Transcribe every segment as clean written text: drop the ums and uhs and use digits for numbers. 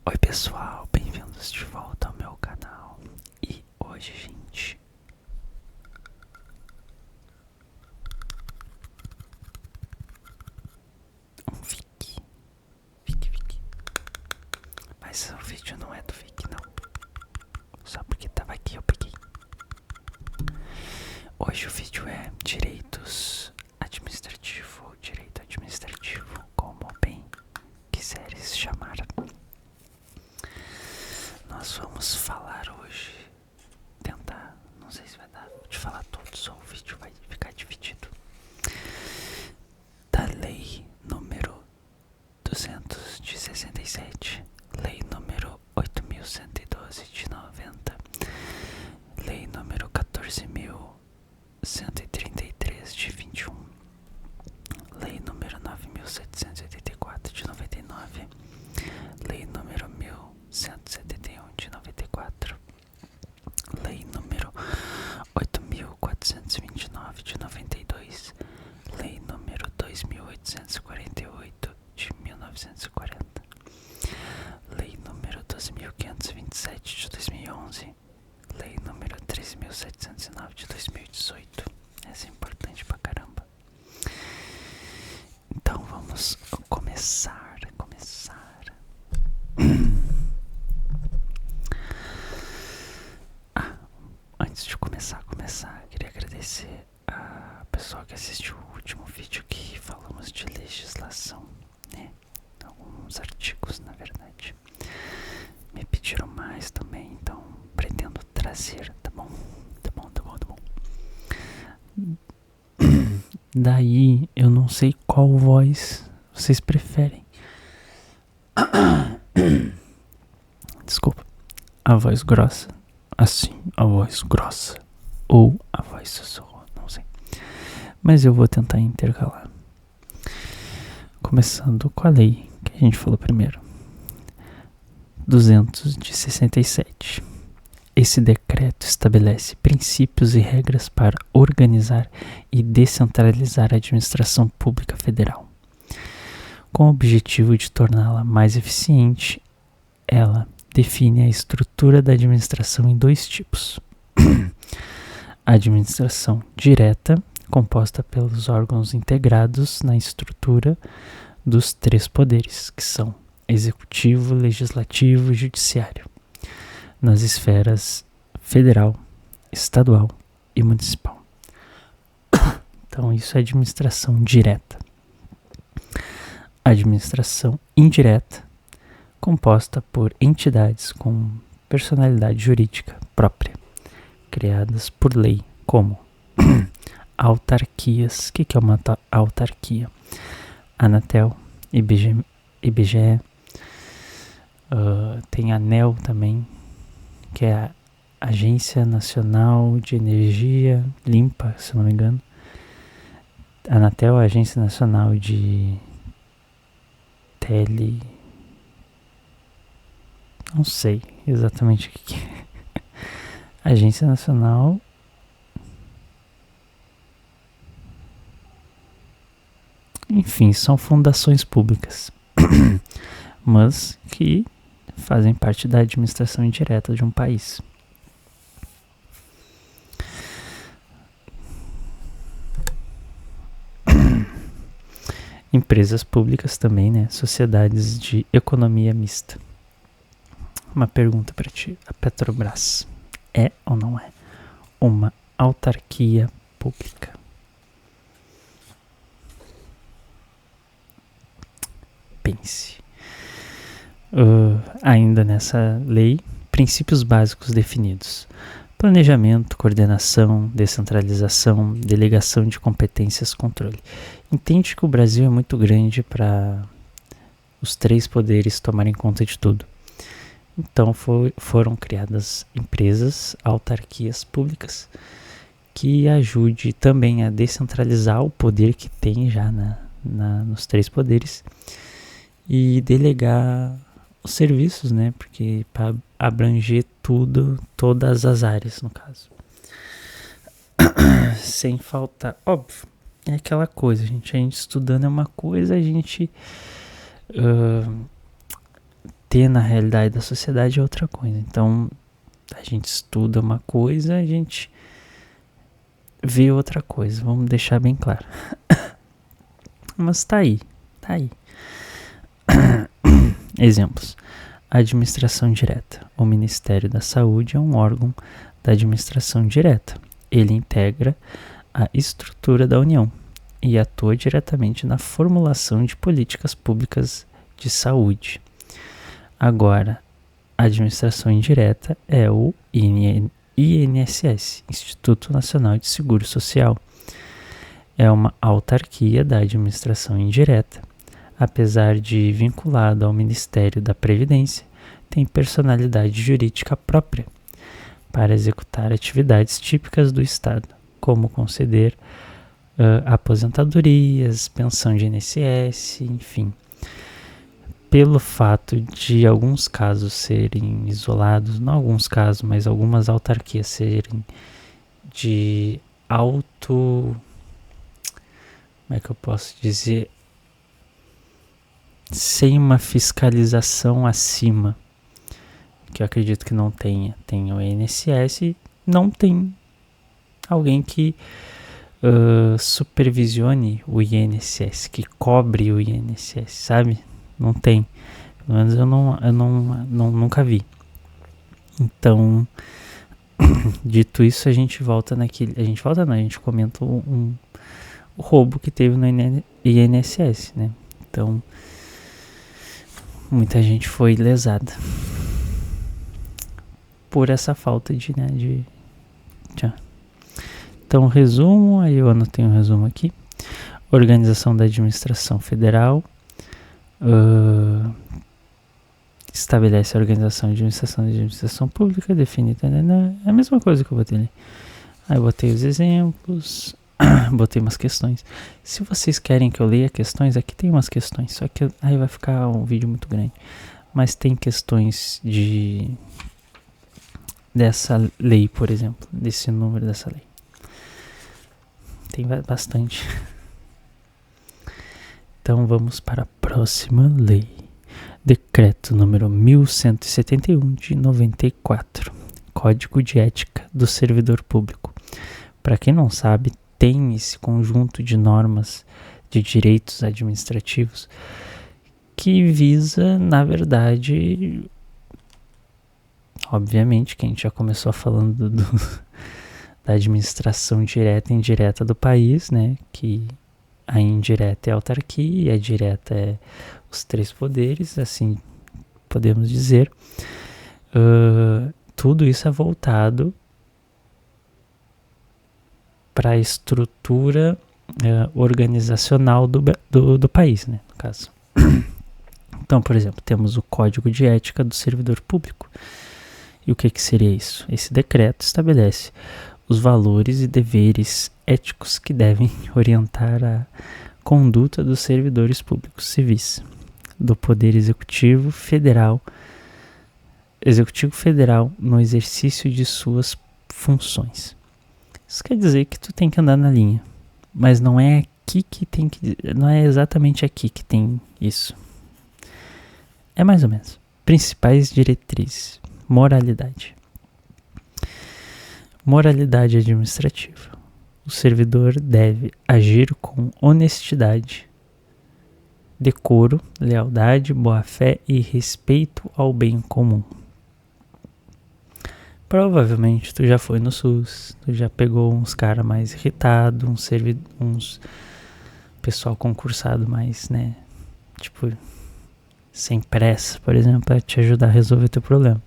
Oi pessoal, bem-vindos de volta ao meu canal. E hoje, gente, um Vic. Mas o vídeo não é do Vic, não. Só porque tava aqui eu peguei. Hoje o vídeo é direito administrativo, como bem quiseres chamar. Nós vamos falar hoje, tentar, não sei se vai dar de falar todos ou o vídeo vai ficar dividido, da lei número 267, lei número 8.112 de 90, lei número 14.133 de 21, lei número 9.784 de 99, lei número 1.171 de 94, lei número 8.429 de 92, lei número 2.848 de 1940, lei número 12.527 de 2011, lei número 13.709 de 2018. Essa é importante pra caramba. Então vamos começar. Antes de começar, queria agradecer a pessoa que assistiu o último vídeo que falamos de legislação, né? Alguns artigos, na verdade. Me pediram mais também, então pretendo trazer, tá bom? Daí eu não sei qual voz vocês preferem. Desculpa. A voz grossa, assim, a voz grossa, ou a voz sussurro, não sei. Mas eu vou tentar intercalar. Começando com a lei que a gente falou primeiro. 267. Esse decreto estabelece princípios e regras para organizar e descentralizar a administração pública federal. Com o objetivo de torná-la mais eficiente, ela define a estrutura da administração em dois tipos. A administração direta, composta pelos órgãos integrados na estrutura dos três poderes, que são executivo, legislativo e judiciário, nas esferas federal, estadual e municipal. Então isso é administração direta. A administração indireta, composta por entidades com personalidade jurídica própria, criadas por lei, como autarquias. O que é uma autarquia? Anatel, IBGE, tem a ANEEL também, que é a Agência Nacional de Energia Limpa, se não me engano. A Anatel é a Agência Nacional de Não sei exatamente o que é. Agência Nacional. Enfim, são fundações públicas, mas que fazem parte da administração indireta de um país. Empresas públicas também, né? Sociedades de economia mista. Uma pergunta para ti. A Petrobras é ou não é uma autarquia pública? Pense. Ainda nessa lei, princípios básicos definidos: planejamento, coordenação, descentralização, delegação de competências, controle. Entende que o Brasil é muito grande para os três poderes tomarem conta de tudo. Então foram criadas empresas, autarquias públicas, que ajude também a descentralizar o poder que tem já nos três poderes e delegar os serviços, né? Porque para abranger tudo, todas as áreas, no caso. Sem faltar, óbvio, é aquela coisa, gente. A gente estudando é uma coisa, a gente ter na realidade da sociedade é outra coisa. Então, a gente estuda uma coisa, a gente vê outra coisa. Vamos deixar bem claro. Mas tá aí. Exemplos. Administração direta. O Ministério da Saúde é um órgão da administração direta. Ele integra a estrutura da União e atua diretamente na formulação de políticas públicas de saúde. Agora, a administração indireta é o INSS, Instituto Nacional de Seguro Social. É uma autarquia da administração indireta. Apesar de vinculado ao Ministério da Previdência, tem personalidade jurídica própria para executar atividades típicas do Estado, como conceder aposentadorias, pensão de INSS, enfim. Pelo fato de alguns casos serem isolados, não alguns casos, mas algumas autarquias serem de como é que eu posso dizer, sem uma fiscalização acima, que eu acredito que não tenha. Tem o INSS, não tem alguém que supervisione o INSS, que cobre o INSS, sabe? Não tem. Pelo menos eu nunca vi. Então, dito isso, a gente comenta o roubo que teve no INSS, né? Então, muita gente foi lesada por essa falta de. Então, resumo, aí eu anotei um resumo aqui. Organização da Administração Federal estabelece a organização de administração pública, define. É a mesma coisa que eu botei ali. Aí eu botei os exemplos, botei umas questões. Se vocês querem que eu leia questões, aqui tem umas questões, só que aí vai ficar um vídeo muito grande. Mas tem questões dessa lei, por exemplo, desse número dessa lei. Tem bastante. Então vamos para a próxima lei. Decreto número 1171 de 94. Código de Ética do Servidor Público. Para quem não sabe, tem esse conjunto de normas de direitos administrativos que visa, na verdade, obviamente, que a gente já começou falando da administração direta e indireta do país, né? Que a indireta é a autarquia e a direta é os três poderes, assim podemos dizer. Tudo isso é voltado para a estrutura organizacional do país, né, no caso. Então, por exemplo, temos o Código de Ética do Servidor Público. E o que seria isso? Esse decreto estabelece os valores e deveres éticos que devem orientar a conduta dos servidores públicos civis do Poder Executivo Federal no exercício de suas funções. Isso quer dizer que tu tem que andar na linha, mas não é não é exatamente aqui que tem isso. É mais ou menos. Principais diretrizes. Moralidade. Moralidade administrativa. O servidor deve agir com honestidade, decoro, lealdade, boa-fé e respeito ao bem comum. Provavelmente tu já foi no SUS, tu já pegou uns caras mais irritados, uns pessoal concursado mais, né, tipo, sem pressa, por exemplo, para te ajudar a resolver teu problema.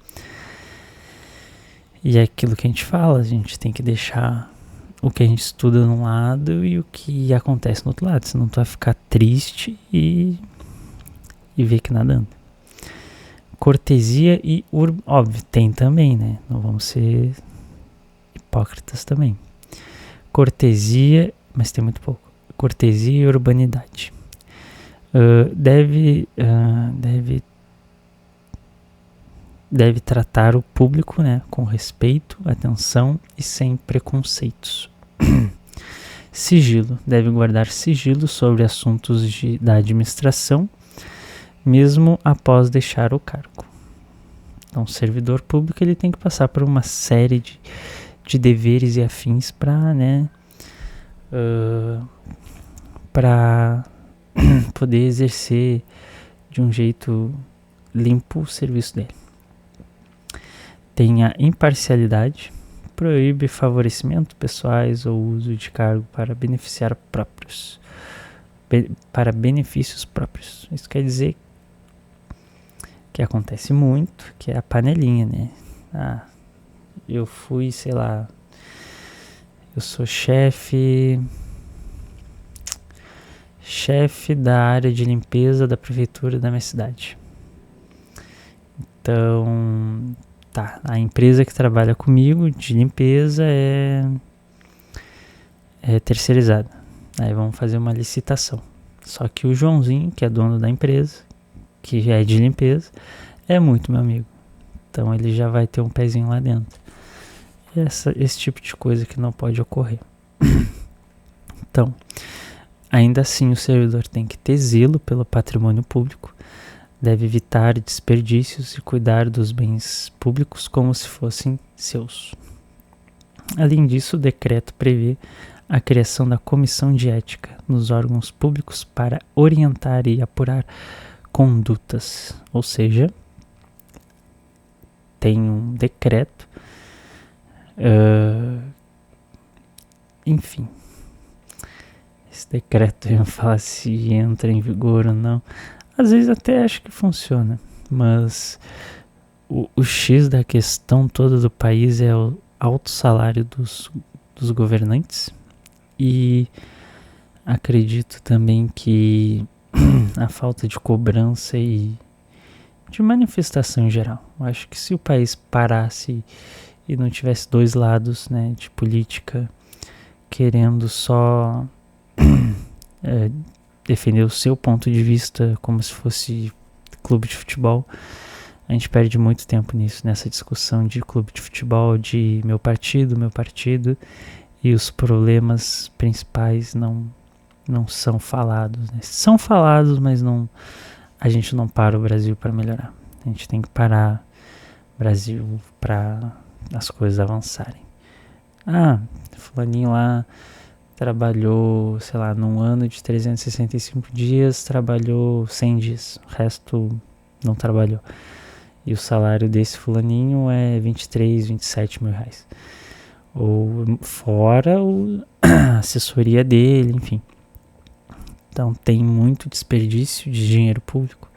E é aquilo que a gente fala, a gente tem que deixar o que a gente estuda num lado e o que acontece no outro lado, senão tu vai ficar triste e ver que nada anda. Cortesia e óbvio, tem também, né? Não vamos ser hipócritas também. Cortesia, mas tem muito pouco. Cortesia e urbanidade. Deve tratar o público, né, com respeito, atenção e sem preconceitos. Sigilo. Deve guardar sigilo sobre assuntos da administração, mesmo após deixar o cargo. Então, o servidor público ele tem que passar por uma série de deveres e afins para, né, para poder exercer de um jeito limpo o serviço dele. Tem a imparcialidade, proíbe favorecimento pessoais ou uso de cargo para para benefícios próprios. Isso quer dizer que acontece muito, que é a panelinha, né? Eu fui, sei lá, eu sou chefe da área de limpeza da prefeitura da minha cidade. Então, a empresa que trabalha comigo de limpeza é terceirizada. Aí vamos fazer uma licitação. Só que o Joãozinho, que é dono da empresa, que é de limpeza, é muito meu amigo. Então ele já vai ter um pezinho lá dentro. Esse tipo de coisa que não pode ocorrer. Então, ainda assim o servidor tem que ter zelo pelo patrimônio público, deve evitar desperdícios e cuidar dos bens públicos como se fossem seus. Além disso, o decreto prevê a criação da comissão de ética nos órgãos públicos para orientar e apurar condutas, ou seja, tem um decreto, enfim, esse decreto eu não falo se entra em vigor ou não, às vezes até acho que funciona, mas o X da questão toda do país é o alto salário dos governantes, e acredito também que a falta de cobrança e de manifestação em geral. Eu acho que se o país parasse e não tivesse dois lados, né, de política querendo só defender o seu ponto de vista como se fosse clube de futebol, a gente perde muito tempo nisso, nessa discussão de clube de futebol, de meu partido, e os problemas principais não são falados, né? São falados, mas a gente não para o Brasil para melhorar. A gente tem que parar o Brasil para as coisas avançarem. Fulaninho lá trabalhou, sei lá, num ano de 365 dias, trabalhou 100 dias, o resto não trabalhou. E o salário desse fulaninho é 23, 27 mil reais. Ou fora a assessoria dele, enfim. Então tem muito desperdício de dinheiro público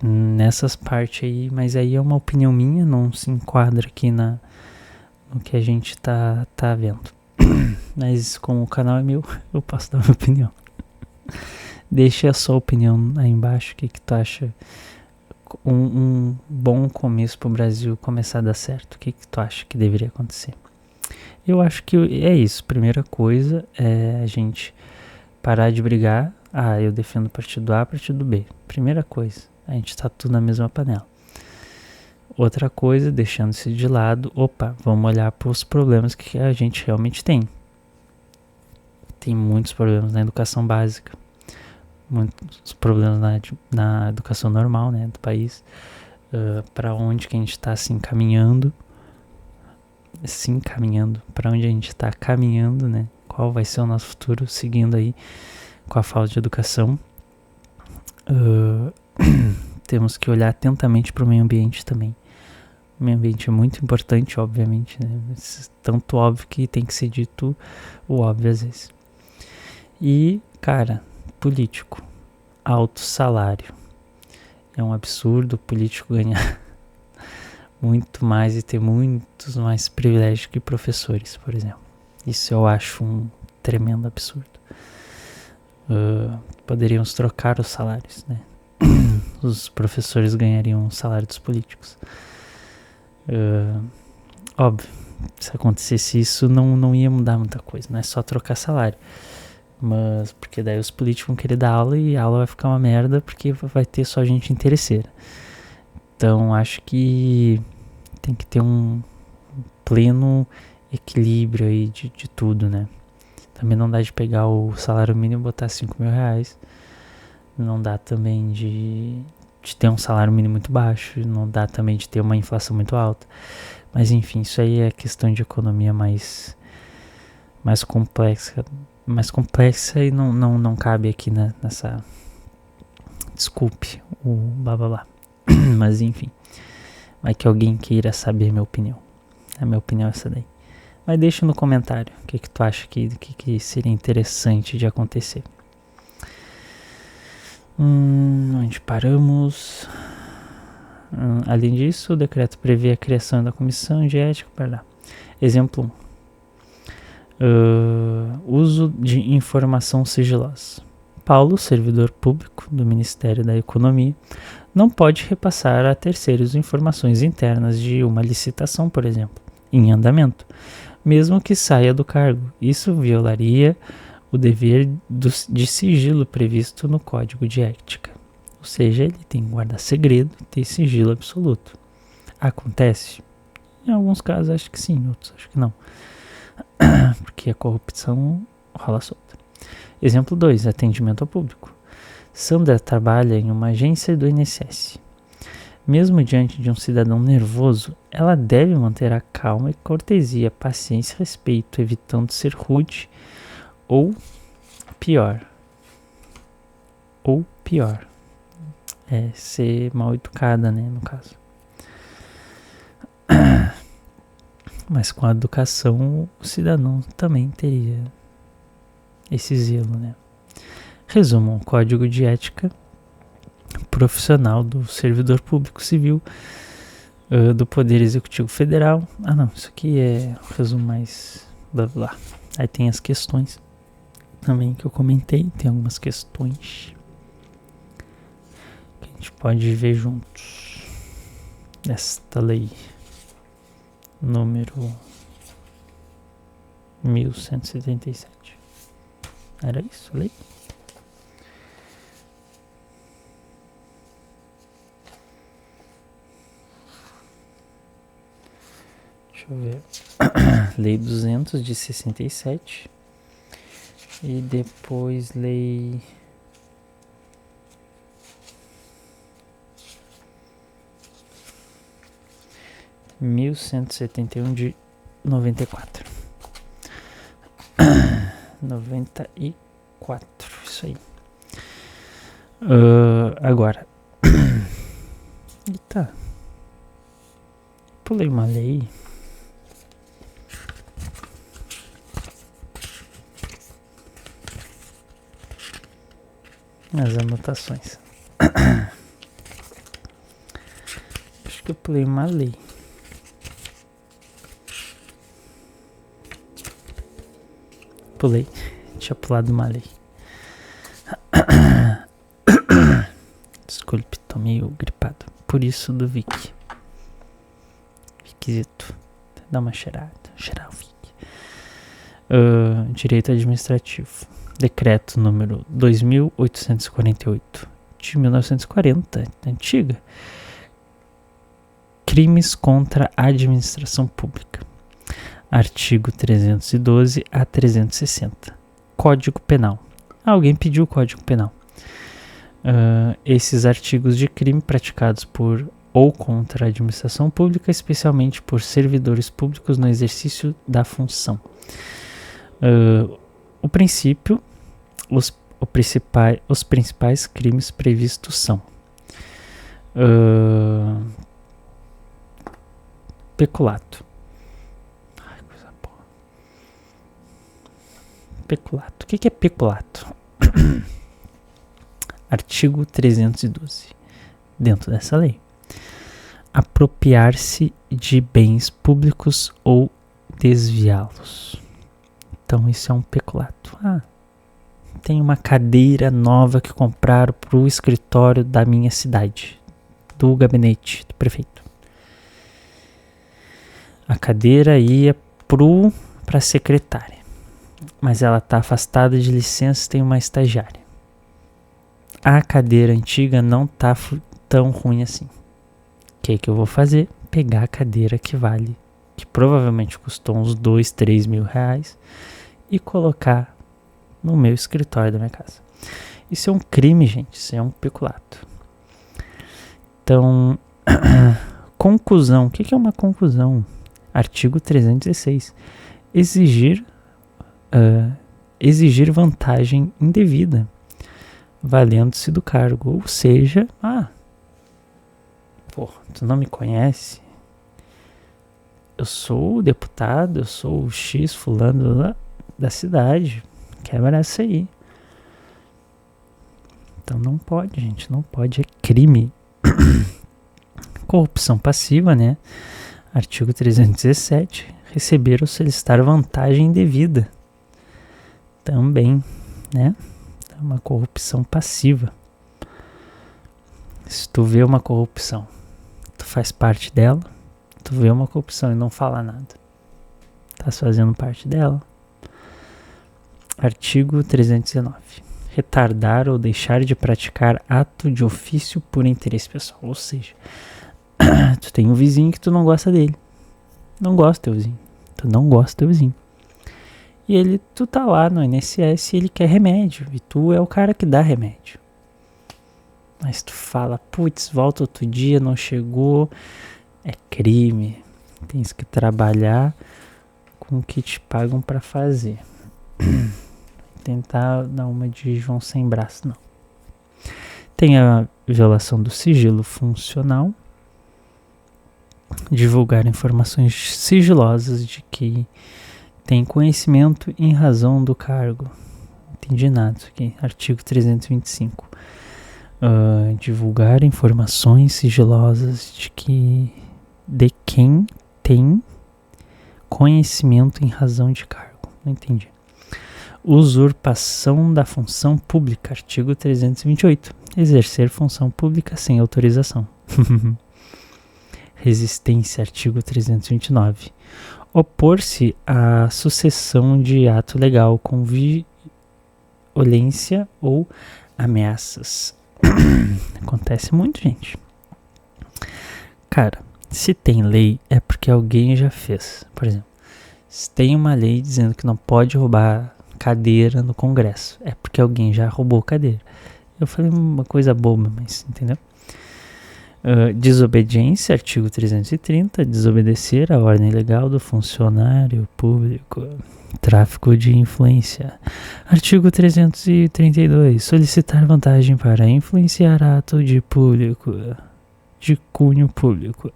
nessas partes aí, mas aí é uma opinião minha, não se enquadra aqui no que a gente tá vendo. Mas como o canal é meu, eu posso dar minha opinião. Deixa a sua opinião aí embaixo, o que tu acha um bom começo pro Brasil começar a dar certo, o que tu acha que deveria acontecer. Eu acho que é isso. Primeira coisa é a gente parar de brigar. Eu defendo o partido A, partido B. Primeira coisa, a gente tá tudo na mesma panela. Outra coisa, deixando-se de lado, vamos olhar para os problemas que a gente realmente tem. Tem muitos problemas na educação básica, muitos problemas na educação normal, né, do país. Para onde que a gente está se encaminhando, para onde a gente está caminhando, né? Qual vai ser o nosso futuro seguindo aí com a falta de educação. Temos que olhar atentamente para o meio ambiente também. O meio ambiente é muito importante, obviamente, né? Tanto óbvio que tem que ser dito o óbvio às vezes. E, cara, político, alto salário. É um absurdo o político ganhar muito mais e ter muitos mais privilégios que professores, por exemplo. Isso eu acho um tremendo absurdo. Poderíamos trocar os salários, né? Os professores ganhariam o salário dos políticos. Óbvio, se acontecesse isso não ia mudar muita coisa, não é só trocar salário. Mas porque daí os políticos vão querer dar aula e a aula vai ficar uma merda porque vai ter só gente interesseira. Então acho que tem que ter um pleno equilíbrio aí de tudo, né? Também não dá de pegar o salário mínimo e botar 5 mil reais não dá também de ter um salário mínimo muito baixo, não dá também de ter uma inflação muito alta. Mas enfim, isso aí é questão de economia mais complexa e não cabe aqui nessa... Desculpe o blá blá blá. Mas enfim, vai que alguém queira saber minha opinião. A minha opinião é essa daí. Mas deixa no comentário o que tu acha que seria interessante de acontecer. Onde paramos? Além disso, o decreto prevê a criação da comissão de ética. Exemplo 1. Uso de informação sigilosa. Paulo, servidor público do Ministério da Economia, não pode repassar a terceiros informações internas de uma licitação, por exemplo, em andamento, mesmo que saia do cargo. Isso violaria o dever de sigilo previsto no Código de Ética. Ou seja, ele tem que guardar segredo e ter sigilo absoluto. Acontece? Em alguns casos acho que sim, em outros acho que não. Porque a corrupção rola solta. Exemplo 2. Atendimento ao público. Sandra trabalha em uma agência do INSS. Mesmo diante de um cidadão nervoso, ela deve manter a calma e cortesia, paciência e respeito, evitando ser rude ou pior. É ser mal educada, né, no caso. Mas com a educação, o cidadão também teria esse zelo, né? Resumo: o Código de Ética Profissional do Servidor Público Civil do Poder Executivo Federal. Não, isso aqui é o resumo mais blá blá. Aí tem as questões também que eu comentei, tem algumas questões que a gente pode ver juntos. Esta lei número 1177. Era isso, lei? Deixa eu ver. Lei 200 de 67. E depois lei 1171 de 94. 94, isso aí. Agora. Eita. Pulei uma lei. As anotações. Acho que eu pulei uma lei. Pulei. Tinha pulado uma lei. Desculpe, tô meio gripado. Por isso do Vic. Viczito. Dá uma cheirada. Cheirar o Vic. Direito administrativo. Decreto número 2848 de 1940. Antiga. Crimes contra a administração pública. Artigo 312 a 360. Código Penal. Alguém pediu o Código Penal. Esses artigos de crime praticados por ou contra a administração pública, especialmente por servidores públicos no exercício da função. O princípio, os principais crimes previstos são peculato. Peculato. O que é peculato? Artigo 312. Dentro dessa lei. Apropriar-se de bens públicos ou desviá-los. Então isso é um peculato. Tem uma cadeira nova que compraram para o escritório da minha cidade, do gabinete do prefeito. A cadeira ia para a secretária, mas ela está afastada de licença, tem uma estagiária. A cadeira antiga não está tão ruim assim. O que eu vou fazer? Pegar a cadeira que provavelmente custou uns 2, 3 mil reais, e colocar no meu escritório da minha casa. Isso é um crime, gente. Isso é um peculato. Então, conclusão. O que é uma conclusão? Artigo 316. Exigir vantagem indevida, valendo-se do cargo. Ou seja, tu não me conhece? Eu sou o deputado, eu sou o X fulano da cidade. Quebra essa aí. Então não pode, gente. Não pode. É crime. Corrupção passiva, né? Artigo 317. Receber ou solicitar vantagem indevida. Também, né? É uma corrupção passiva. Se tu vê uma corrupção, tu faz parte dela. Tu vê uma corrupção e não fala nada, tá fazendo parte dela. Artigo 319. Retardar ou deixar de praticar ato de ofício por interesse pessoal. Ou seja, tu tem um vizinho que tu não gosta dele. Não gosta do teu vizinho. Tu não gosta do teu vizinho. E tu tá lá no INSS e ele quer remédio. E tu é o cara que dá remédio. Mas tu fala, putz, volta outro dia, não chegou. É crime. Tens que trabalhar com o que te pagam pra fazer. Tentar dar uma de João sem braço, não. Tem a violação do sigilo funcional. Divulgar informações sigilosas de que tem conhecimento em razão do cargo. Não entendi nada isso aqui. Artigo 325. Divulgar informações sigilosas de quem tem conhecimento em razão de cargo. Não entendi. Usurpação da função pública. Artigo 328. Exercer função pública sem autorização. Resistência. Artigo 329. Opor-se à sucessão de ato legal com violência ou ameaças. Acontece muito, gente. Cara, se tem lei, é porque alguém já fez. Por exemplo, se tem uma lei dizendo que não pode roubar cadeira no Congresso, é porque alguém já roubou cadeira. Eu falei uma coisa boba, mas entendeu? Desobediência, artigo 330. Desobedecer a ordem legal do funcionário público. Tráfico de influência. Artigo 332. Solicitar vantagem para influenciar ato de cunho público.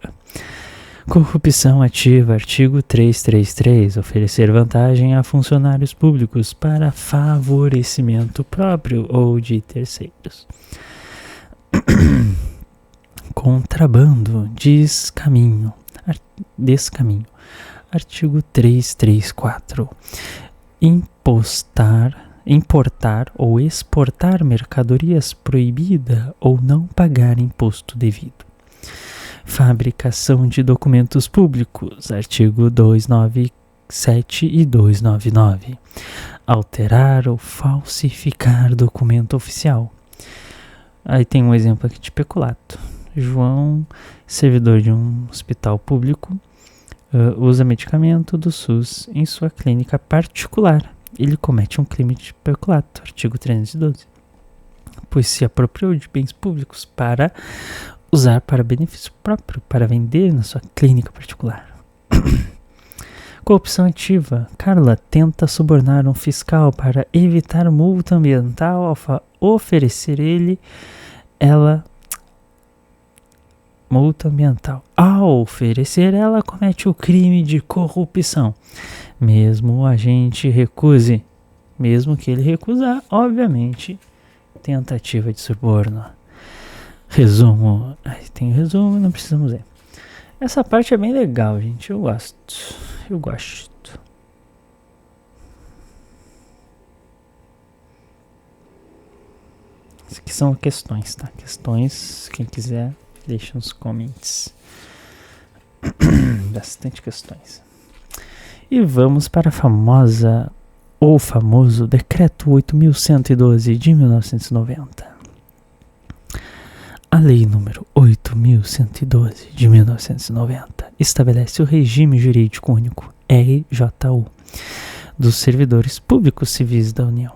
Corrupção ativa. Artigo 333. Oferecer vantagem a funcionários públicos para favorecimento próprio ou de terceiros. Contrabando. Descaminho. Artigo 334. Importar ou exportar mercadorias proibida ou não pagar imposto devido. Fabricação de documentos públicos. Artigo 297 e 299. Alterar ou falsificar documento oficial. Aí tem um exemplo aqui de peculato. João, servidor de um hospital público, usa medicamento do SUS em sua clínica particular. Ele comete um crime de peculato, artigo 312, pois se apropriou de bens públicos para usar para benefício próprio, para vender na sua clínica particular. Corrupção ativa. Carla tenta subornar um fiscal para evitar multa ambiental ao oferecer ela multa ambiental. Ao oferecer, ela comete o crime de corrupção. Mesmo o agente recuse, mesmo que ele recusar, obviamente, tentativa de suborno. Resumo. Tem resumo, não precisamos ler. Essa parte é bem legal, gente. Eu gosto. Isso aqui são questões, tá? Questões, quem quiser, deixa nos comments. Bastante questões. E vamos para a famoso Decreto 8.112 de 1990. A Lei número 8.112 de 1990 estabelece o regime jurídico único, RJU, dos servidores públicos civis da União.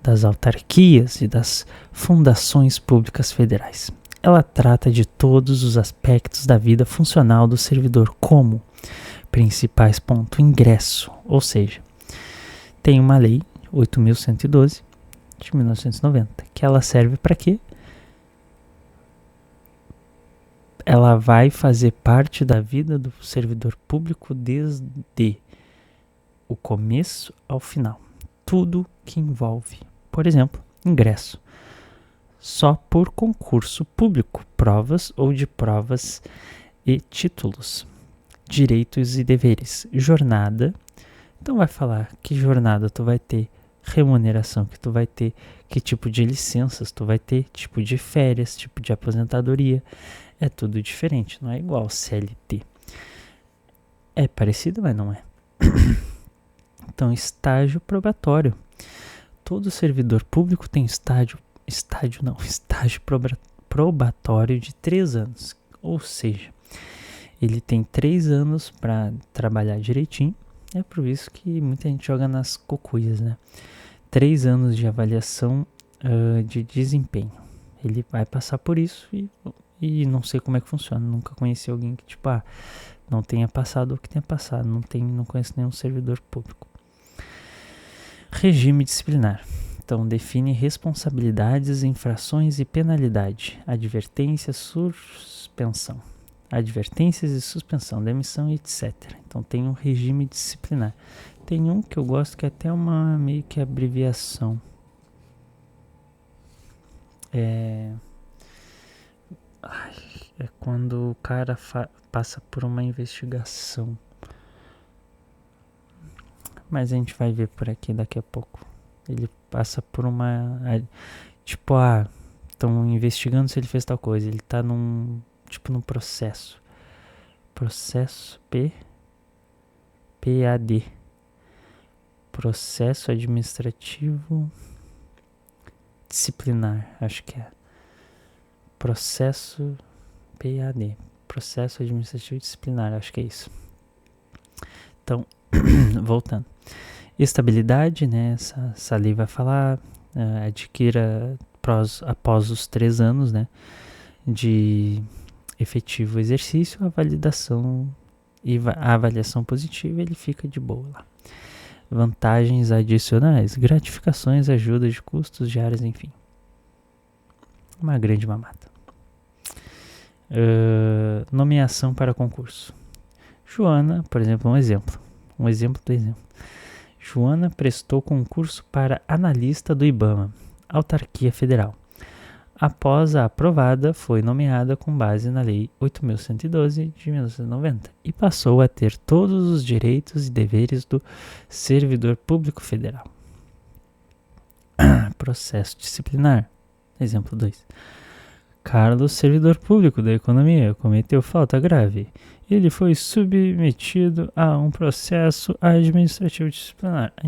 das autarquias e das fundações públicas federais. Ela trata de todos os aspectos da vida funcional do servidor, como principais pontos, ingresso, ou seja, tem uma lei 8.112 de 1990, que ela serve para quê? Ela vai fazer parte da vida do servidor público desde o começo ao final. Tudo que envolve, por exemplo, ingresso, só por concurso público, provas ou de provas e títulos, direitos e deveres, jornada. Então vai falar que jornada tu vai ter, remuneração que tu vai ter, que tipo de licenças tu vai ter, tipo de férias, tipo de aposentadoria. É tudo diferente, não é igual CLT. É parecido, mas não é. Então, estágio probatório. Todo servidor público tem estágio probatório de 3 anos. Ou seja, ele tem 3 anos para trabalhar direitinho. É por isso que muita gente joga nas cocuias, né? 3 anos de avaliação de desempenho. Ele vai passar por isso e não sei como é que funciona. Nunca conheci alguém que, não tenha passado ou que tenha passado. Não conheço nenhum servidor público. Regime disciplinar. Então, define responsabilidades, infrações e penalidade. Advertência, suspensão. Advertências e suspensão, demissão e etc. Então, tem um regime disciplinar. Tem um que eu gosto que é até uma meio que abreviação. É quando o cara passa por uma investigação. Mas a gente vai ver por aqui daqui a pouco. Ele passa por uma... estão investigando se ele fez tal coisa. Ele tá num processo. Processo PAD. Processo administrativo disciplinar, acho que é. Processo PAD. Processo administrativo disciplinar, acho que é isso. Então, voltando. Estabilidade, né? Essa lei vai falar, adquira após os 3 anos, né? De efetivo exercício, a validação e a avaliação positiva, ele fica de boa lá. Vantagens adicionais, gratificações, ajuda de custos diários, enfim. Uma grande mamata. Nomeação para concurso. Joana, por exemplo, um exemplo do exemplo. Joana prestou concurso para analista do IBAMA, autarquia federal. Após a aprovada, foi nomeada com base na Lei 8.112 de 1990 e passou a ter todos os direitos e deveres do servidor público federal. Processo disciplinar. Exemplo 2. Carlos, servidor público da economia, cometeu falta grave. Ele foi submetido a um processo administrativo disciplinar. A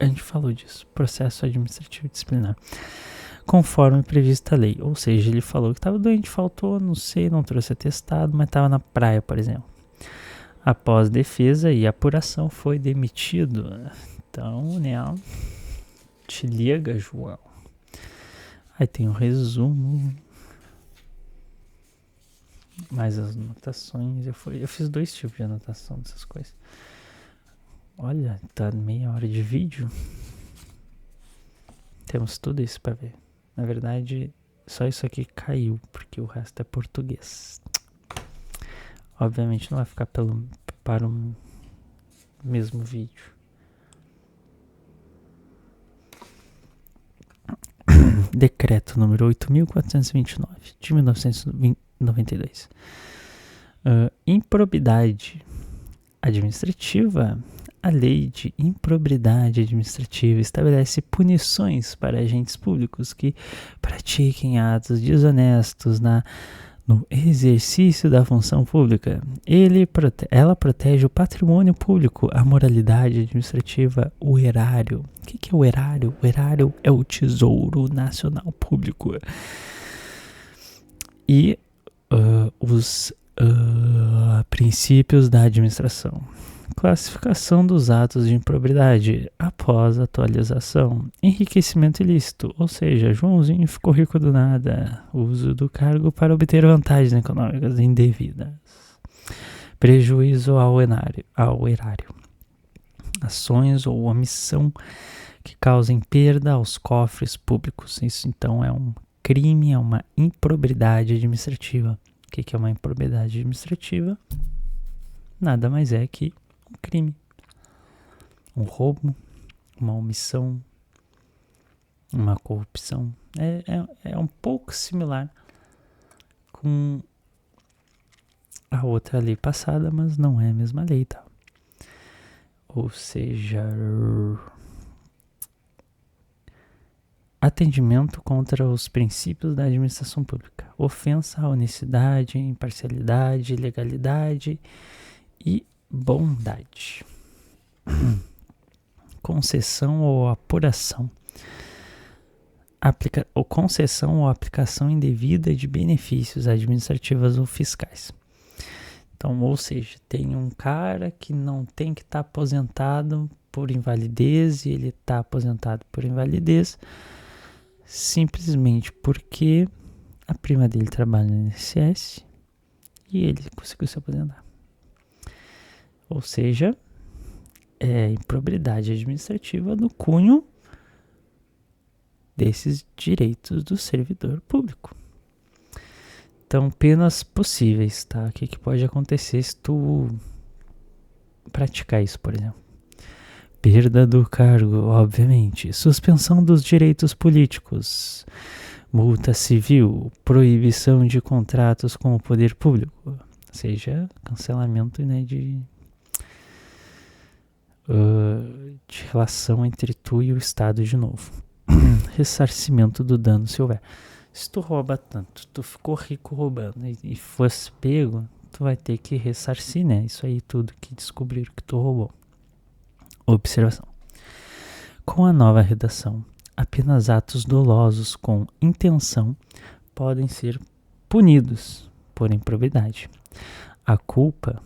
gente falou disso. Processo administrativo disciplinar. Conforme prevista a lei. Ou seja, ele falou que estava doente, faltou, não sei, não trouxe atestado, mas estava na praia, por exemplo. Após defesa e apuração, foi demitido. Então, né? Te liga, João. Aí tem um resumo. Mais as anotações. Eu fiz 2 tipos de anotação dessas coisas. Olha, tá meia hora de vídeo. Temos tudo isso para ver. Na verdade, só isso aqui caiu, porque o resto é português. Obviamente não vai ficar para o mesmo vídeo. Decreto número 8.429 de 1992. Improbidade administrativa. A lei de improbidade administrativa estabelece punições para agentes públicos que pratiquem atos desonestos no exercício da função pública. Ela protege o patrimônio público, a moralidade administrativa, o erário. O que é o erário? O erário é o Tesouro Nacional Público. E os princípios da administração. Classificação dos atos de improbidade após atualização. Enriquecimento ilícito, ou seja, Joãozinho ficou rico do nada. Uso do cargo para obter vantagens econômicas indevidas. Prejuízo ao erário. Ações ou omissão que causem perda aos cofres públicos. Isso então é um crime, é uma improbidade administrativa. O que é uma improbidade administrativa? Nada mais é que um crime, um roubo, uma omissão, uma corrupção. É um pouco similar com a outra lei passada, mas não é a mesma lei, tá? Ou seja, atendimento contra os princípios da administração pública, ofensa à honestidade, imparcialidade, legalidade e bondade. Concessão ou apuração. Concessão ou aplicação indevida de benefícios administrativos ou fiscais. Então, ou seja, tem um cara que não tem que estar aposentado por invalidez e ele está aposentado por invalidez simplesmente porque a prima dele trabalha no INSS e ele conseguiu se aposentar. Ou seja, é improbidade administrativa no cunho desses direitos do servidor público. Então, penas possíveis, tá? O que pode acontecer se tu praticar isso, por exemplo? Perda do cargo, obviamente. Suspensão dos direitos políticos. Multa civil. Proibição de contratos com o poder público. Ou seja, cancelamento, né, de relação entre tu e o Estado de novo. Ressarcimento do dano se houver. Se tu rouba tanto, tu ficou rico roubando e fosse pego, tu vai ter que ressarcir, né? Isso aí tudo que descobriram que tu roubou. Observação. Com a nova redação, apenas atos dolosos com intenção podem ser punidos por improbidade. A culpa,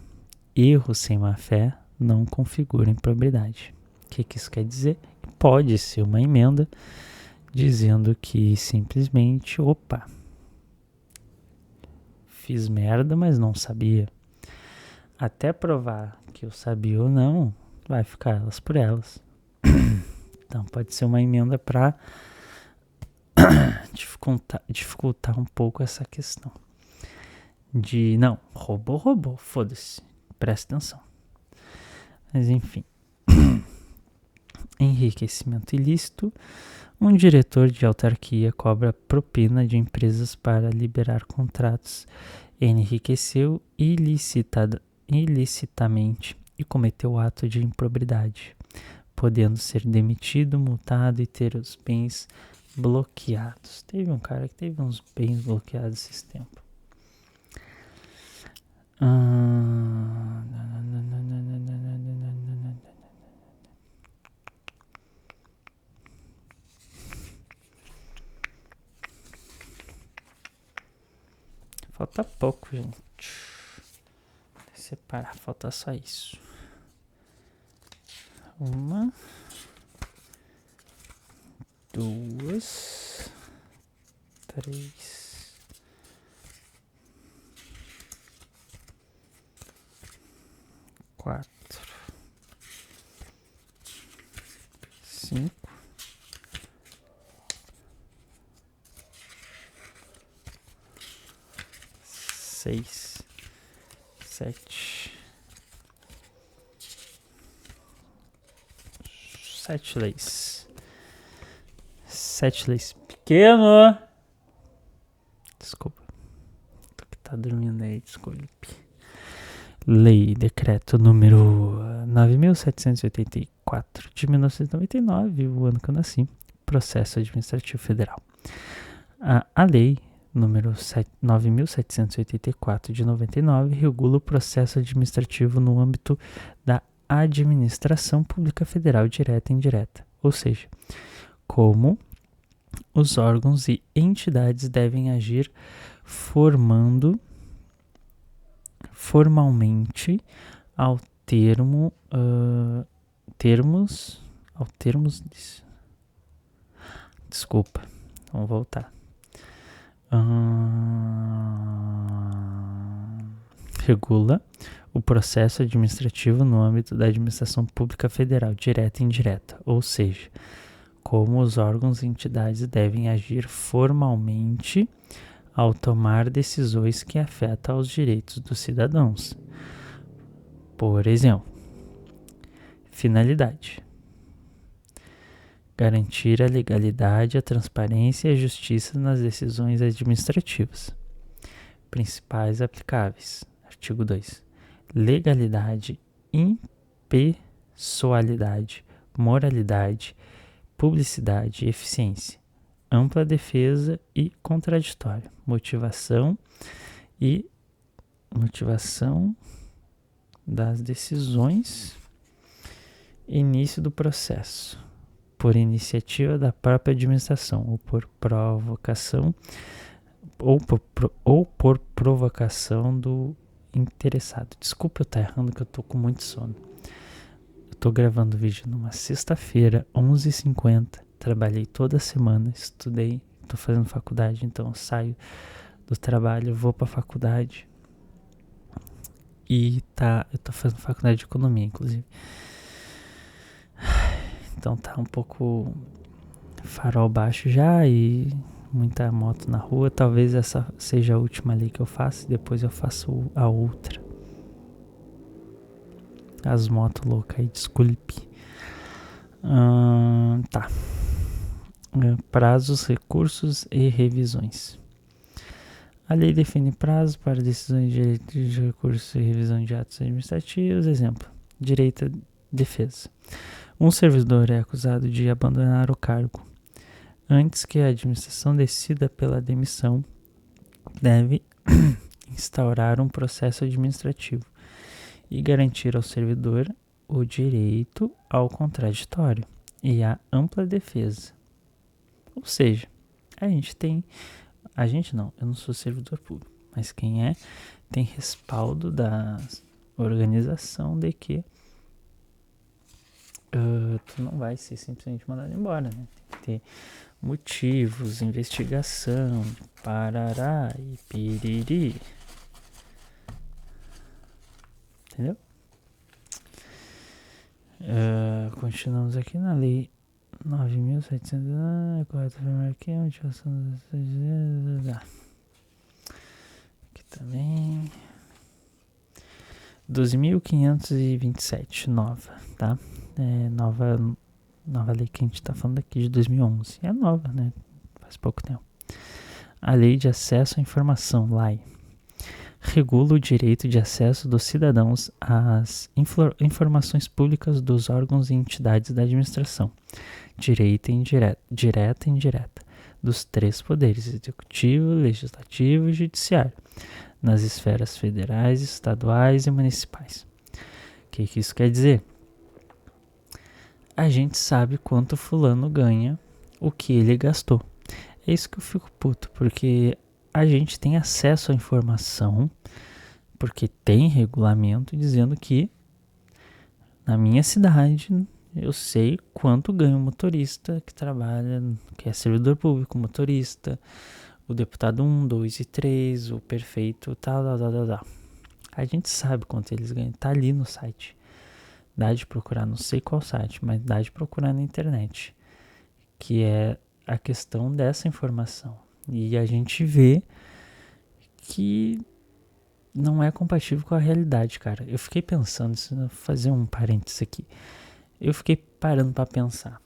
erro sem má-fé, não configura improbidade. O que isso quer dizer? Pode ser uma emenda dizendo que simplesmente, fiz merda, mas não sabia. Até provar que eu sabia ou não, vai ficar elas por elas. Então pode ser uma emenda para dificultar um pouco essa questão. De, não, roubou, foda-se, presta atenção. Mas enfim. Enriquecimento ilícito. Um diretor de autarquia cobra propina de empresas para liberar contratos. Enriqueceu ilicitamente e cometeu ato de improbidade, podendo ser demitido, multado e ter os bens bloqueados. Teve um cara que teve uns bens bloqueados esses tempos. Falta pouco, gente. Vou separar, falta só isso. 1, 2, 3, 4, 5, 6, 7. 7 leis. 7 leis. Pequeno! Desculpa. Tu que tá dormindo aí, desculpe. Lei, decreto número 9.784 de 1999, o ano que eu nasci. Processo Administrativo Federal. A lei número 9.784 de 99 regula o processo administrativo no âmbito da administração pública federal direta e indireta, ou seja, como os órgãos e entidades devem agir formalmente ao Desculpa, vamos voltar. Regula o processo administrativo no âmbito da administração pública federal, direta e indireta, ou seja, como os órgãos e entidades devem agir formalmente ao tomar decisões que afetam aos direitos dos cidadãos. Por exemplo, finalidade: garantir a legalidade, a transparência e a justiça nas decisões administrativas. Principais aplicáveis. Artigo 2. Legalidade, impessoalidade, moralidade, publicidade e eficiência. Ampla defesa e contraditório. Motivação das decisões. Início do processo por iniciativa da própria administração ou por provocação do interessado. Desculpa eu estar errando, que eu tô com muito sono. Eu tô gravando o vídeo numa sexta-feira, 11h50. Trabalhei toda semana, estudei, tô fazendo faculdade, então eu saio do trabalho, vou pra faculdade. E eu tô fazendo faculdade de economia, inclusive. Então tá um pouco farol baixo já e muita moto na rua. Talvez essa seja a última ali que eu faço, depois eu faço a outra. As motos loucas aí, desculpe. Tá. Prazos, recursos e revisões. A lei define prazos para decisões de direito de recursos e revisão de atos administrativos. Exemplo: direito à defesa. Um servidor é acusado de abandonar o cargo. Antes que a administração decida pela demissão, deve instaurar um processo administrativo e garantir ao servidor o direito ao contraditório e à ampla defesa. Ou seja, eu não sou servidor público, mas quem é, tem respaldo da organização de que tu não vai ser simplesmente mandado embora, né? Tem que ter motivos, investigação, parará e piriri. Entendeu? Continuamos aqui na lei 9.704, aqui motivação aqui também 12.527, nova, tá? Nova lei que a gente tá falando aqui de 2011. É nova, né? Faz pouco tempo. A Lei de Acesso à Informação, LAI, regula o direito de acesso dos cidadãos às informações públicas dos órgãos e entidades da administração, direta e indireta, dos três poderes, executivo, legislativo e judiciário, nas esferas federais, estaduais e municipais. O que isso quer dizer? A gente sabe quanto fulano ganha, o que ele gastou. É isso que eu fico puto, porque a gente tem acesso à informação, porque tem regulamento dizendo que na minha cidade eu sei quanto ganha o motorista que trabalha, que é servidor público, motorista, o deputado 1, 2 e 3, o prefeito, tal. A gente sabe quanto eles ganham, tá ali no site. Dá de procurar, não sei qual site, mas dá de procurar na internet, que é a questão dessa informação. E a gente vê que não é compatível com a realidade, cara. Eu fiquei pensando, vou fazer um parênteses aqui. Eu fiquei parando pra pensar.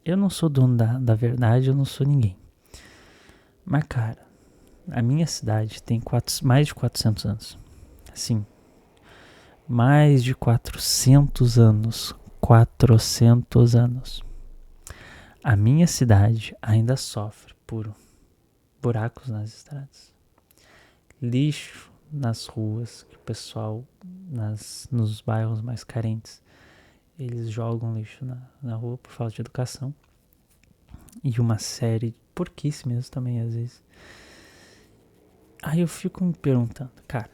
Eu não sou dono da verdade, eu não sou ninguém. Mas, cara, a minha cidade tem mais de 400 anos. Assim, mais de 400 anos. 400 anos. A minha cidade ainda sofre por buracos nas estradas, lixo nas ruas, que o pessoal nos bairros mais carentes, eles jogam lixo na rua por falta de educação, e uma série de porquice mesmo também às vezes. Aí eu fico me perguntando, cara,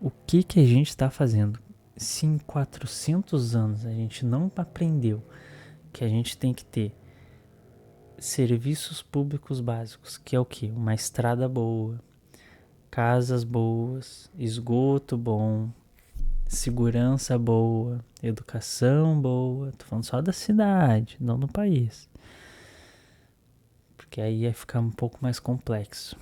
O que a gente está fazendo? Se em 400 anos a gente não aprendeu que a gente tem que ter serviços públicos básicos, que é o quê? Uma estrada boa, casas boas, esgoto bom, segurança boa, educação boa. Tô falando só da cidade, não do país. Porque aí ia ficar um pouco mais complexo.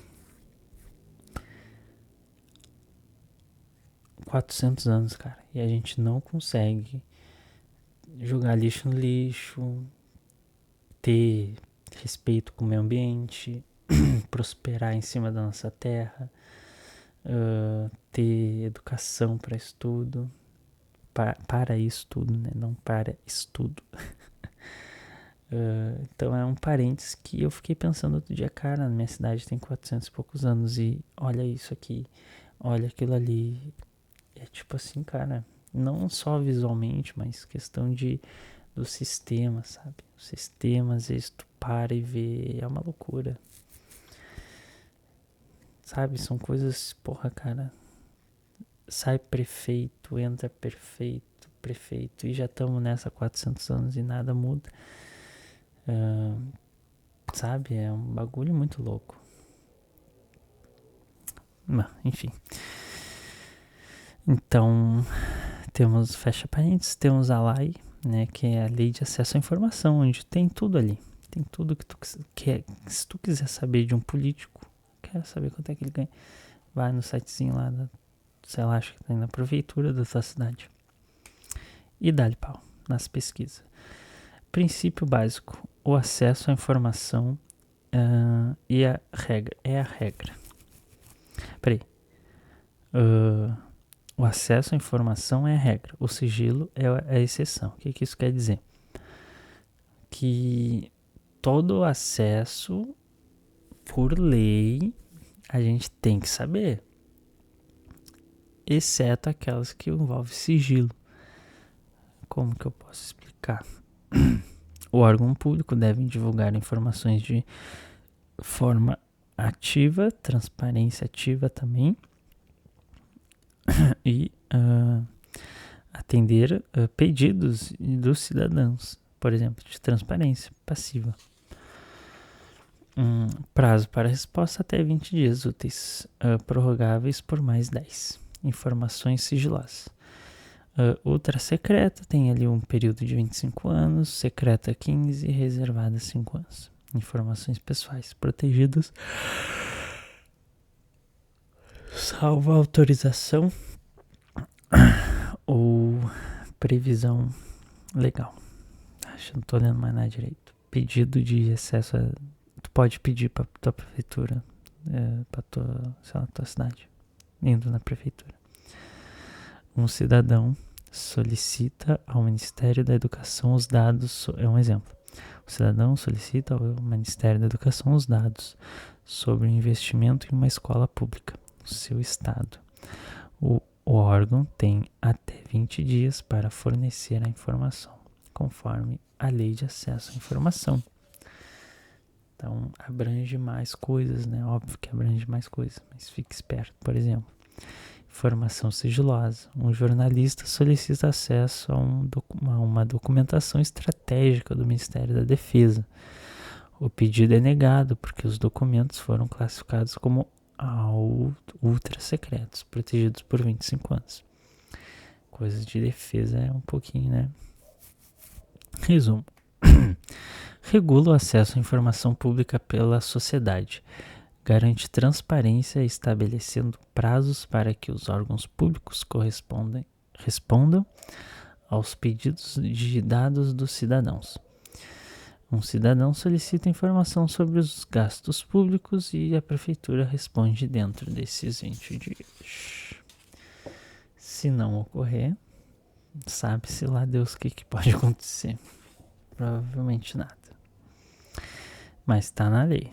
400 anos, cara, e a gente não consegue jogar lixo no lixo, ter respeito com o meio ambiente, prosperar em cima da nossa terra, ter educação para estudo, para estudo, né? Não para estudo. Então é um parênteses que eu fiquei pensando outro dia, cara, na minha cidade tem 400 e poucos anos e olha isso aqui, olha aquilo ali. É tipo assim, cara, não só visualmente, mas questão do sistema, sabe? O sistema, às vezes tu para e vê, é uma loucura. Sabe, são coisas, porra, cara, sai prefeito, entra prefeito, e já estamos nessa há 400 anos e nada muda. Sabe, é um bagulho muito louco. Enfim. Então, fecha parênteses, temos a lei, né, que é a Lei de Acesso à Informação, onde tem tudo ali. Tem tudo que tu quer. Se tu quiser saber de um político, quer saber quanto é que ele ganha, vai no sitezinho lá, sei lá, acho que tem na prefeitura da tua cidade. E dá-lhe pau nas pesquisas. Princípio básico, o acesso à informação e a regra. É a regra. Peraí. O acesso à informação é a regra. O sigilo é a exceção. O que isso quer dizer? Que todo acesso, por lei, a gente tem que saber. Exceto aquelas que envolvem sigilo. Como que eu posso explicar? O órgão público deve divulgar informações de forma ativa, transparência ativa também, e atender pedidos dos cidadãos, por exemplo, de transparência passiva. Prazo para resposta até 20 dias úteis, prorrogáveis por mais 10. Informações sigilosas. Ultra secreta tem ali um período de 25 anos, secreta 15 e reservada 5 anos. Informações pessoais protegidas, salvo autorização ou previsão legal. Acho que não tô lendo mais nada direito. Pedido de acesso tu pode pedir pra tua prefeitura, pra tua cidade, indo na prefeitura. Um cidadão solicita ao Ministério da Educação os dados, é um exemplo. O cidadão solicita ao Ministério da Educação os dados sobre o investimento em uma escola pública no seu estado. O órgão tem até 20 dias para fornecer a informação, conforme a Lei de Acesso à Informação. Então, abrange mais coisas, né? Óbvio que abrange mais coisas, mas fique esperto. Por exemplo, informação sigilosa. Um jornalista solicita acesso a uma documentação estratégica do Ministério da Defesa. O pedido é negado porque os documentos foram classificados como ultra secretos, protegidos por 25 anos. Coisas de defesa é um pouquinho, né? Resumo. Regula o acesso à informação pública pela sociedade. Garante transparência estabelecendo prazos para que os órgãos públicos respondam aos pedidos de dados dos cidadãos. Um cidadão solicita informação sobre os gastos públicos e a prefeitura responde dentro desses 20 dias. Se não ocorrer, sabe-se lá Deus o que pode acontecer. Provavelmente nada. Mas está na lei.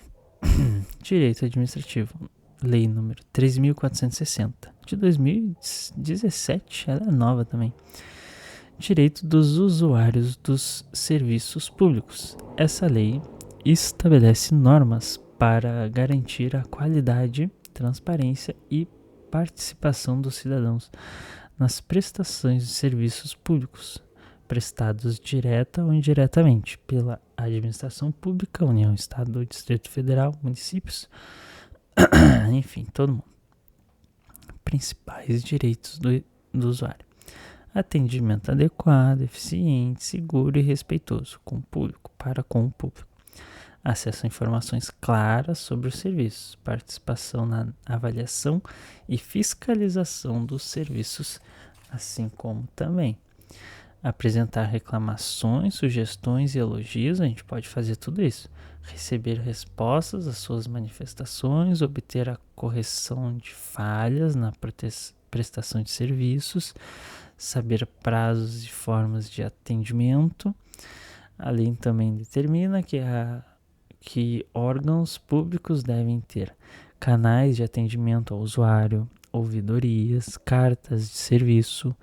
Direito Administrativo. Lei número 3.460 de 2017. Ela é nova também. Direito dos usuários dos serviços públicos. Essa lei estabelece normas para garantir a qualidade, transparência e participação dos cidadãos nas prestações de serviços públicos, prestados direta ou indiretamente pela administração pública, União, Estado, Distrito Federal, municípios, enfim, todo mundo. Principais direitos do usuário: atendimento adequado, eficiente, seguro e respeitoso com o público, para com o público. Acesso a informações claras sobre os serviços, participação na avaliação e fiscalização dos serviços, assim como também apresentar reclamações, sugestões e elogios. A gente pode fazer tudo isso. Receber respostas às suas manifestações, obter a correção de falhas na prestação de serviços, saber prazos e formas de atendimento. A lei também determina que órgãos públicos devem ter canais de atendimento ao usuário, ouvidorias, cartas de serviço,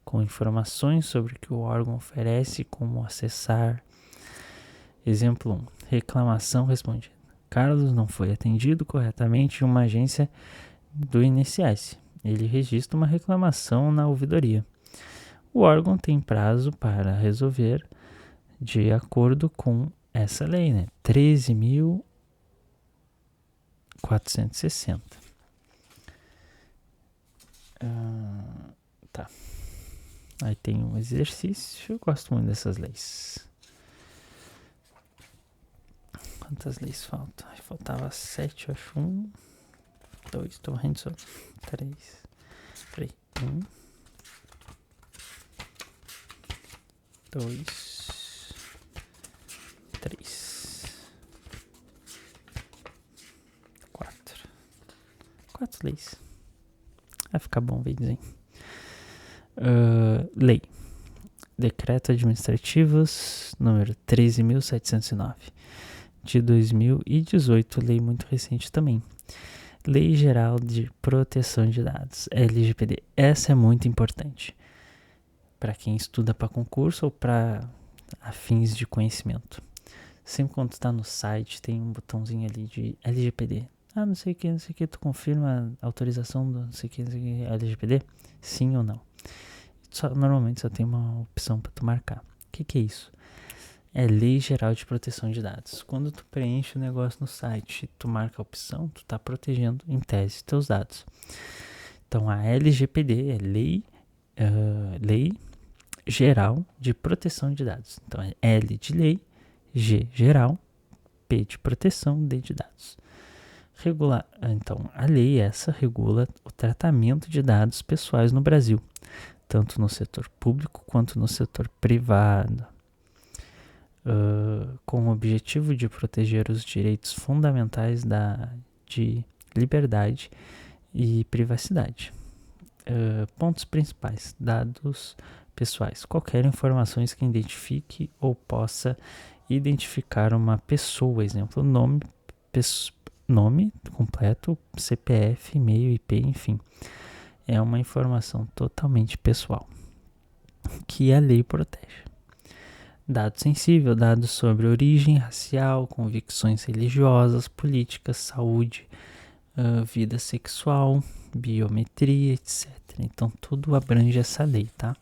com informações sobre o que o órgão oferece, como acessar. Exemplo 1. Reclamação respondida: Carlos não foi atendido corretamente em uma agência do INSS. Ele registra uma reclamação na ouvidoria. O órgão tem prazo para resolver de acordo com essa lei, né? 13.460. Tá. Aí tem um exercício. Eu gosto muito dessas leis. Quantas leis faltam? Faltava 7, eu acho. 1, 2, tô morrendo só. 3. Peraí. 1, 2, 3, 4. 4 leis. Vai ficar bom, vem dizer. Lei. Decreto Administrativos número 13.709 de 2018, lei muito recente também. Lei Geral de Proteção de Dados, LGPD. Essa é muito importante para quem estuda para concurso ou para fins de conhecimento. Sempre quando tu tá no site tem um botãozinho ali de LGPD. Não sei o que, tu confirma a autorização do não sei o que, LGPD? Sim ou não? Normalmente só tem uma opção para tu marcar. O que é isso? É Lei Geral de Proteção de Dados. Quando tu preenche o negócio no site, tu marca a opção, tu tá protegendo, em tese, teus dados. Então, a LGPD é Lei Geral de Proteção de Dados. Então, é L de lei, G geral, P de proteção, D de dados. Então, a lei essa regula o tratamento de dados pessoais no Brasil, tanto no setor público quanto no setor privado, com o objetivo de proteger os direitos fundamentais de liberdade e privacidade. Pontos principais: dados pessoais. Qualquer informação que identifique ou possa identificar uma pessoa, exemplo, nome completo, CPF, e-mail, IP, enfim. É uma informação totalmente pessoal que a lei protege. Dado sensível, dados sobre origem racial, convicções religiosas, políticas, saúde, vida sexual, biometria, etc. Então, tudo abrange essa lei, tá?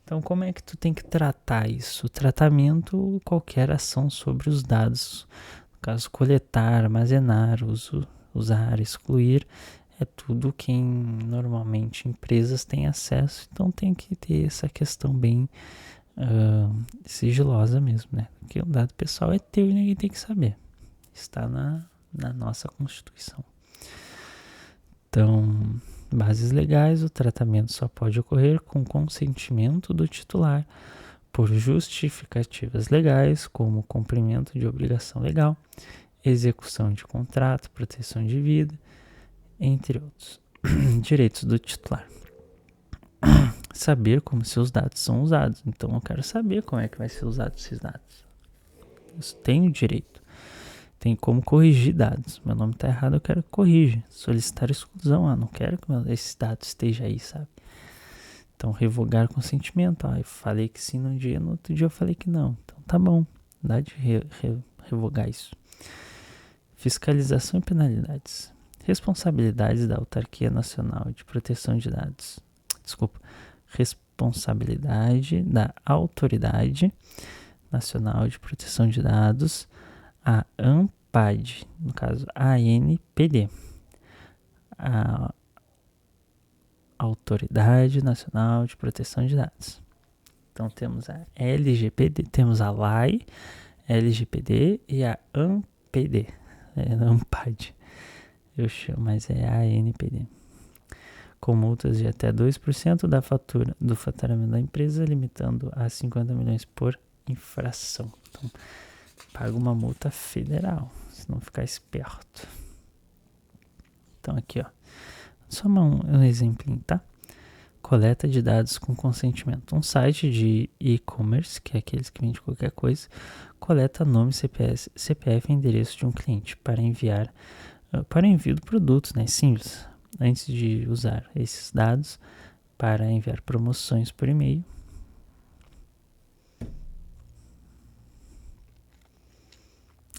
Então, como é que tu tem que tratar isso? Tratamento, qualquer ação sobre os dados. No caso, coletar, armazenar, usar, excluir, é tudo que normalmente empresas têm acesso. Então, tem que ter essa questão bem sigilosa mesmo, né? Porque o dado pessoal é teu e ninguém tem que saber. Está na nossa Constituição. Então, bases legais: o tratamento só pode ocorrer com consentimento do titular, por justificativas legais, como cumprimento de obrigação legal, execução de contrato, proteção de vida, entre outros. Direitos do titular: saber como seus dados são usados. Então, eu quero saber como é que vai ser usado esses dados. Eu tenho direito. Tem como corrigir dados. Meu nome está errado, eu quero que corrija. Solicitar exclusão. Não quero que esse dado esteja aí, sabe? Então, revogar consentimento. Eu falei que sim num dia, no outro dia eu falei que não. Então, tá bom. Dá de revogar isso. Fiscalização e penalidades. Responsabilidades da Autarquia Nacional de Proteção de Dados. Responsabilidade da Autoridade Nacional de Proteção de Dados, a ANPAD, no caso ANPD, a Autoridade Nacional de Proteção de Dados. Então temos a LGPD, temos a LAI, LGPD e a ANPD, ANPAD, eu chamo, mas é a ANPD. Com multas de até 2% da fatura do faturamento da empresa, limitando a 50 milhões por infração. Então, paga uma multa federal, se não ficar esperto. Então, aqui, ó, só um exemplinho, tá? Coleta de dados com consentimento. Um site de e-commerce, que é aqueles que vendem qualquer coisa, coleta nome, CPF e endereço de um cliente para envio do produto, né? Simples. Antes de usar esses dados para enviar promoções por e-mail,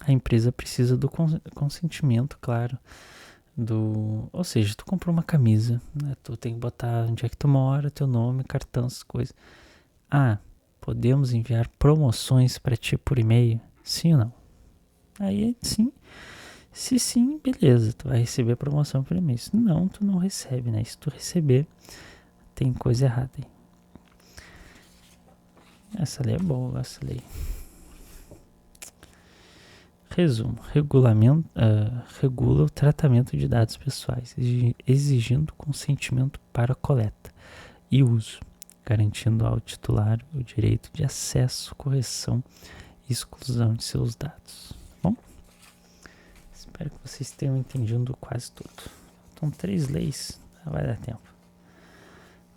a empresa precisa do consentimento, claro, ou seja, tu comprou uma camisa, né? Tu tem que botar onde é que tu mora, teu nome, cartão, essas coisas. Podemos enviar promoções para ti por e-mail? Sim ou não? Aí sim. Se sim, beleza, tu vai receber a promoção por e-mail. Se não, tu não recebe, né? Se tu receber, tem coisa errada aí. Essa lei é boa, essa lei. Resumo: regula o tratamento de dados pessoais, exigindo consentimento para coleta e uso, garantindo ao titular o direito de acesso, correção e exclusão de seus dados. Bom, espero que vocês tenham entendido quase tudo. Então, 3 leis, vai dar tempo.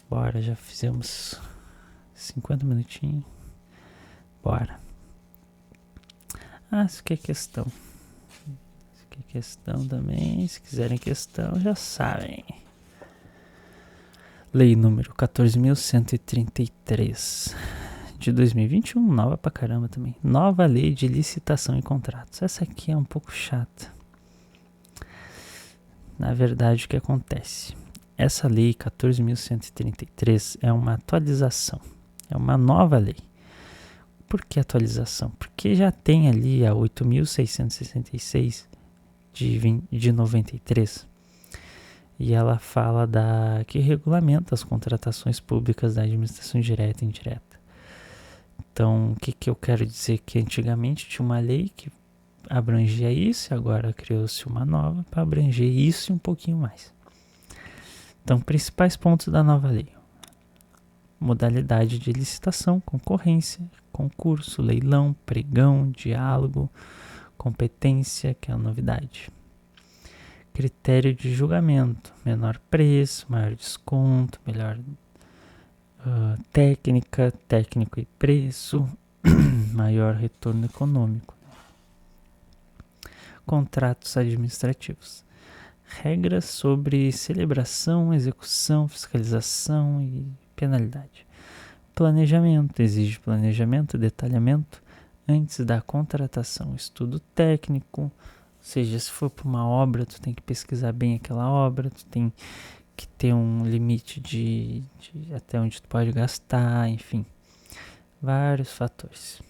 Bora, já fizemos 50 minutinhos. Bora. Isso aqui é questão. Isso aqui é questão também. Se quiserem questão, já sabem. Lei número 14.133 de 2021, nova pra caramba também. Nova lei de licitação e contratos. Essa aqui é um pouco chata. Na verdade, o que acontece? Essa lei 14.133 é uma atualização. É uma nova lei. Por que atualização? Porque já tem ali a 8.666 de 93. E ela fala que regulamenta as contratações públicas da administração direta e indireta. Então, o que eu quero dizer? Que antigamente tinha uma lei que abrangia isso, e agora criou-se uma nova para abranger isso e um pouquinho mais. Então, principais pontos da nova lei: modalidade de licitação, concorrência, concurso, leilão, pregão, diálogo, competência, que é a novidade. Critério de julgamento: menor preço, maior desconto, melhor técnica, técnico e preço, maior retorno econômico. Contratos administrativos: regras sobre celebração, execução, fiscalização e penalidade. Planejamento: exige planejamento, detalhamento antes da contratação. Estudo técnico, ou seja, se for para uma obra, tu tem que pesquisar bem aquela obra, tu tem que ter um limite de até onde tu pode gastar, enfim, vários fatores.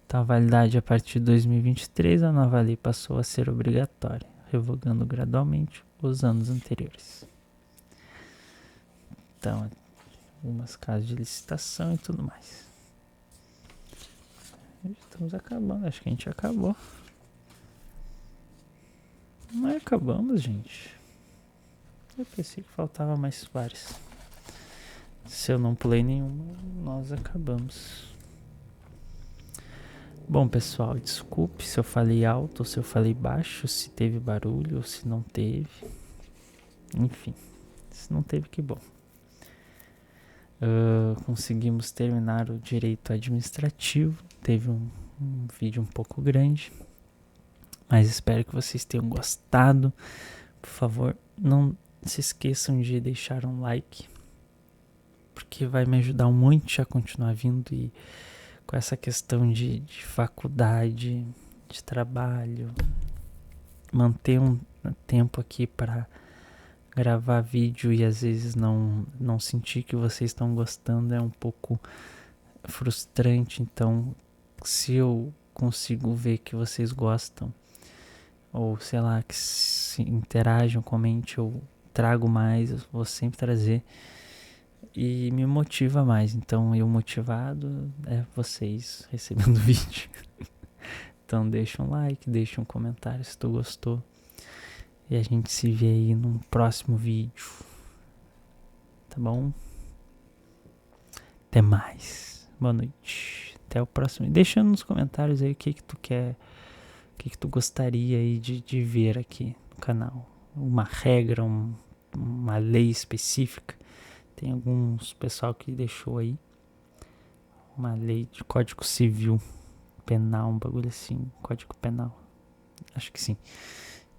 Então, a validade a partir de 2023, a nova lei passou a ser obrigatória, revogando gradualmente os anos anteriores. Então, algumas casos de licitação e tudo mais. Estamos acabando, acho que a gente acabou. Não acabamos, gente. Eu pensei que faltava mais vários. Se eu não pulei nenhuma, nós acabamos. Bom, pessoal, desculpe se eu falei alto ou se eu falei baixo, se teve barulho ou se não teve. Enfim, se não teve, que bom. Conseguimos terminar o direito administrativo. Teve um vídeo um pouco grande, mas espero que vocês tenham gostado. Por favor, não se esqueçam de deixar um like, porque vai me ajudar muito a continuar vindo, e com essa questão de faculdade, de trabalho, manter um tempo aqui para gravar vídeo e às vezes não sentir que vocês estão gostando é um pouco frustrante. Então, se eu consigo ver que vocês gostam, ou sei lá, que se interajam, comente, eu trago mais, eu vou sempre trazer e me motiva mais. Então, eu motivado é vocês recebendo vídeo. Então, deixa um like, deixa um comentário se tu gostou. E a gente se vê aí num próximo vídeo. Tá bom? Até mais. Boa noite. Até o próximo. Deixa nos comentários aí o que tu quer, o que tu gostaria aí de ver aqui no canal. Uma regra, uma lei específica. Tem alguns pessoal que deixou aí uma lei de código civil, penal, um bagulho assim, código penal. Acho que sim.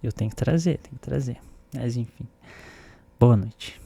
Eu tenho que trazer. Mas enfim. Boa noite.